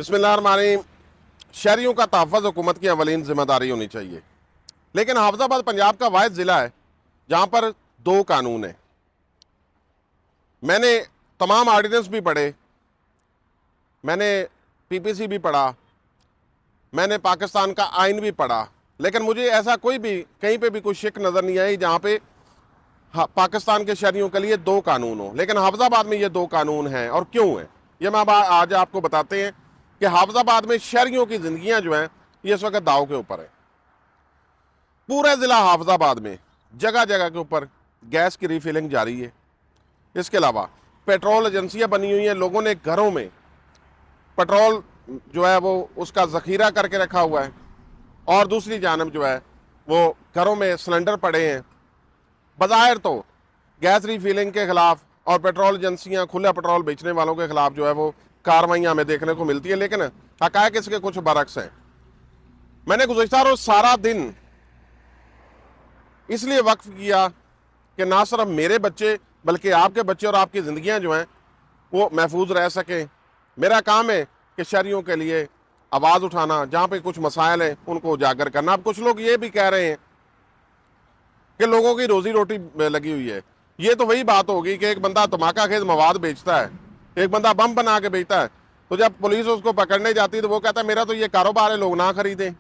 بسم اللہ الرحمن الرحیم۔ شہریوں کا تحفظ حکومت کی اولین ذمہ داری ہونی چاہیے، لیکن حافظ آباد پنجاب کا واحد ضلع ہے جہاں پر دو قانون ہیں۔ میں نے تمام آرڈیننس بھی پڑھے، میں نے پی پی سی بھی پڑھا، میں نے پاکستان کا آئین بھی پڑھا، لیکن مجھے ایسا کوئی بھی کہیں پہ بھی کوئی شک نظر نہیں آئی جہاں پہ پاکستان کے شہریوں کے لیے دو قانون ہوں۔ لیکن حافظ آباد میں یہ دو قانون ہیں، اور کیوں ہیں یہ میں آج آپ کو بتاتے ہیں کہ حافظ آباد میں شہریوں کی زندگیاں جو ہیں یہ اس وقت داؤ کے اوپر ہیں۔ پورے ضلع حافظ آباد میں جگہ جگہ کے اوپر گیس کی ریفلنگ جاری ہے۔ اس کے علاوہ پیٹرول ایجنسیاں بنی ہوئی ہیں، لوگوں نے گھروں میں پیٹرول جو ہے وہ اس کا ذخیرہ کر کے رکھا ہوا ہے، اور دوسری جانب جو ہے وہ گھروں میں سلنڈر پڑے ہیں۔ بظاہر تو گیس ریفلنگ کے خلاف اور پیٹرول ایجنسیاں کھلا پیٹرول بیچنے والوں کے خلاف جو ہے وہ کارروائیاں ہمیں دیکھنے کو ملتی ہے، لیکن حقائق اس کے کچھ برعکس ہیں۔ میں نے گزشتہ روز سارا دن اس لیے وقف کیا کہ نہ صرف میرے بچے بلکہ آپ کے بچے اور آپ کی زندگیاں جو ہیں وہ محفوظ رہ سکیں۔ میرا کام ہے کہ شہریوں کے لیے آواز اٹھانا، جہاں پہ کچھ مسائل ہیں ان کو اجاگر کرنا۔ اب کچھ لوگ یہ بھی کہہ رہے ہیں کہ لوگوں کی روزی روٹی لگی ہوئی ہے۔ یہ تو وہی بات ہوگی کہ ایک بندہ دھماکہ خیز مواد بیچتا ہے، ایک بندہ بم بنا کے بیچتا ہے، تو جب پولیس اس کو پکڑنے جاتی ہے تو وہ کہتا ہے میرا تو یہ کاروبار ہے، لوگ نہ خریدیں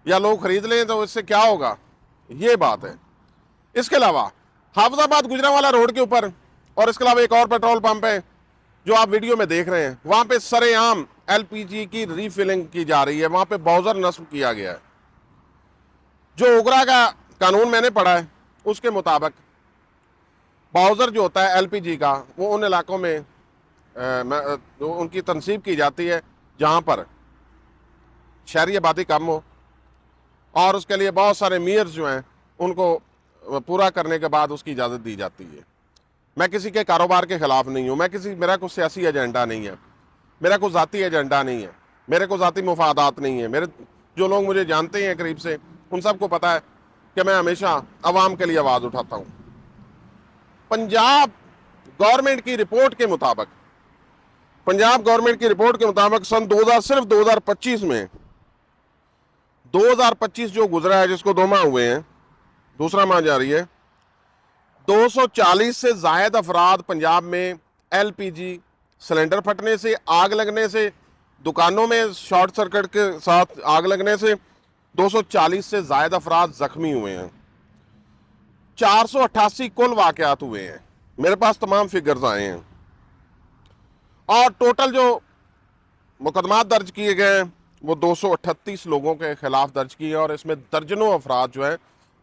یا لوگ خرید لیں تو اس سے کیا ہوگا۔ یہ بات ہے۔ اس کے علاوہ حافظ آباد گجرانوالہ روڈ کے اوپر اور اس کے علاوہ ایک اور پیٹرول پمپ ہے جو آپ ویڈیو میں دیکھ رہے ہیں، وہاں پہ سرے عام ایل پی جی کی ریفلنگ کی جا رہی ہے، وہاں پہ باؤزر نصب کیا گیا ہے۔ جو اوگرا کا قانون میں نے پڑھا ہے اس کے مطابق باؤزر جو ہوتا ہے ایل پی جی کا وہ ان علاقوں میں ان کی تنصیب کی جاتی ہے جہاں پر شہری آبادی کم ہو، اور اس کے لیے بہت سارے میئرز جو ہیں ان کو پورا کرنے کے بعد اس کی اجازت دی جاتی ہے۔ میں کسی کے کاروبار کے خلاف نہیں ہوں، میرا کوئی سیاسی ایجنڈا نہیں ہے، میرا کوئی ذاتی ایجنڈا نہیں ہے، میرے کو ذاتی مفادات نہیں ہیں۔ جو لوگ مجھے جانتے ہیں قریب سے ان سب کو پتہ ہے کہ میں ہمیشہ عوام کے لیے آواز اٹھاتا ہوں۔ پنجاب گورنمنٹ کی رپورٹ کے مطابق سن 2025 میں 2025 جو گزرا ہے، جس کو 2 ماہ ہوئے ہیں، دوسرا ماہ جاری ہے، 240 سے زائد افراد پنجاب میں ایل پی جی سلنڈر پھٹنے سے، آگ لگنے سے، دکانوں میں شارٹ سرکٹ کے ساتھ آگ لگنے سے 240 سے زائد افراد زخمی ہوئے ہیں۔ 488 کل واقعات ہوئے ہیں، میرے پاس تمام فگرز آئے ہیں، اور ٹوٹل جو مقدمات درج کیے گئے ہیں وہ 238 لوگوں کے خلاف درج کیے ہیں، اور اس میں درجنوں افراد جو ہیں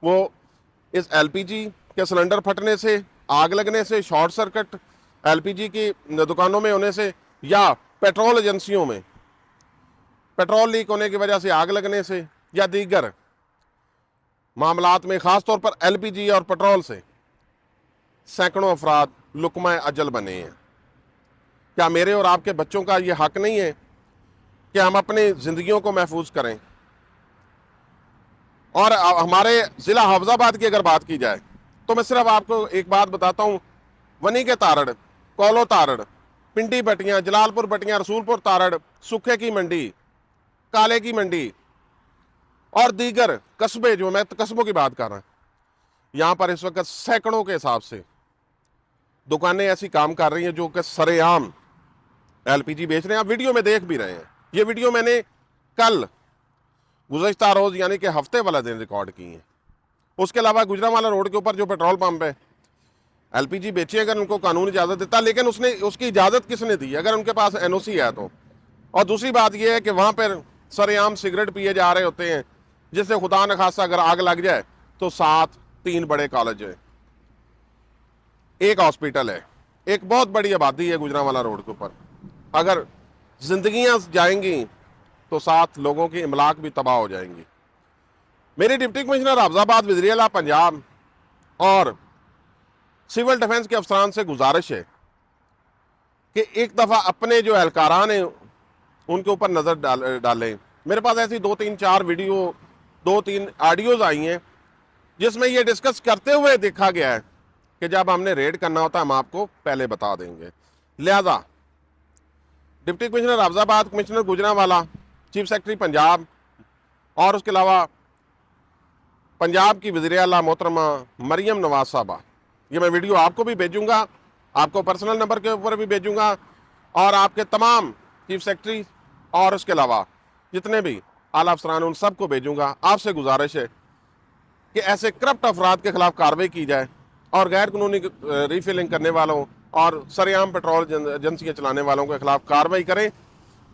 وہ اس ایل پی جی کے سلنڈر پھٹنے سے، آگ لگنے سے، شارٹ سرکٹ ایل پی جی کی دکانوں میں ہونے سے، یا پیٹرول ایجنسیوں میں پیٹرول لیک ہونے کی وجہ سے آگ لگنے سے، یا دیگر معاملات میں، خاص طور پر ایل پی جی اور پیٹرول سے سینکڑوں افراد لقمہ اجل بنے ہیں۔ کیا میرے اور آپ کے بچوں کا یہ حق نہیں ہے کہ ہم اپنی زندگیوں کو محفوظ کریں؟ اور ہمارے ضلع حافظ آباد کی اگر بات کی جائے تو میں صرف آپ کو ایک بات بتاتا ہوں، ونی کے تارڑ، کولو تارڑ، پنڈی بٹیاں، جلال پور بٹیاں، رسول پور تارڑ، سکھے کی منڈی، کالے کی منڈی اور دیگر قصبے، جو میں قصبوں کی بات کر رہا ہوں، یہاں پر اس وقت سینکڑوں کے حساب سے دکانیں ایسی کام کر رہی ہیں جو کہ سرے عام ایل پی جی بیچ رہے ہیں۔ آپ ویڈیو میں دیکھ بھی رہے ہیں، یہ ویڈیو میں نے کل گزشتہ روز یعنی کہ ہفتے والا دن ریکارڈ کی ہیں۔ اس کے علاوہ گجرانوالہ روڈ کے اوپر جو پیٹرول پمپ ہے، ایل پی جی بیچے اگر ان کو قانون اجازت دیتا، لیکن اس کی اجازت کس نے دی؟ اگر ان کے پاس این او سی ہے تو۔ اور دوسری بات یہ ہے کہ وہاں پر سرے عام سگریٹ پیے جا رہے ہوتے ہیں، جس سے خدا نخواستہ اگر آگ لگ جائے تو 3 بڑے کالج ہیں، ایک ہاسپٹل ہے، ایک بہت بڑی آبادی ہے گجرانوالہ روڈ کے اوپر۔ اگر زندگیاں جائیں گی تو 7 لوگوں کی املاک بھی تباہ ہو جائیں گی۔ میری ڈپٹی کمشنر حافظ آباد، وزیر اعلیٰ پنجاب اور سول ڈیفنس کے افسران سے گزارش ہے کہ ایک دفعہ اپنے جو اہلکاران ہیں ان کے اوپر نظر ڈالیں۔ میرے پاس ایسی 2-3-4 ویڈیو، 2-3 آڈیوز آئی ہیں جس میں یہ ڈسکس کرتے ہوئے دیکھا گیا ہے کہ جب ہم نے ریڈ کرنا ہوتا ہے ہم آپ کو پہلے بتا دیں گے۔ لہذا ڈپٹی کمشنر حافظ آباد، commissioner Gujranwala, chief secretary Punjab, اور اس کے علاوہ پنجاب کی وزیر اعلیٰ محترمہ مریم نواز صاحبہ. یہ میں ویڈیو آپ کو بھی بھیجوں گا، آپ کو پرسنل نمبر کے اوپر بھی بھیجوں گا، اور آپ کے تمام چیف سیکرٹری اور اس کے علاوہ جتنے بھی اعلیٰ افسران ان سب کو بھیجوں گا. آپ سے گزارش ہے کہ ایسے کرپٹ افراد کے خلاف کارروائی کی جائے، اور غیر قانونی ریفلنگ کرنے والوں اور سریعام پیٹرول ایجنسیاں چلانے والوں کے خلاف کارروائی کریں.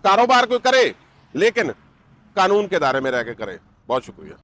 کاروبار کو کرے لیکن قانون کے دائرے میں رہ کے کرے. بہت شکریہ.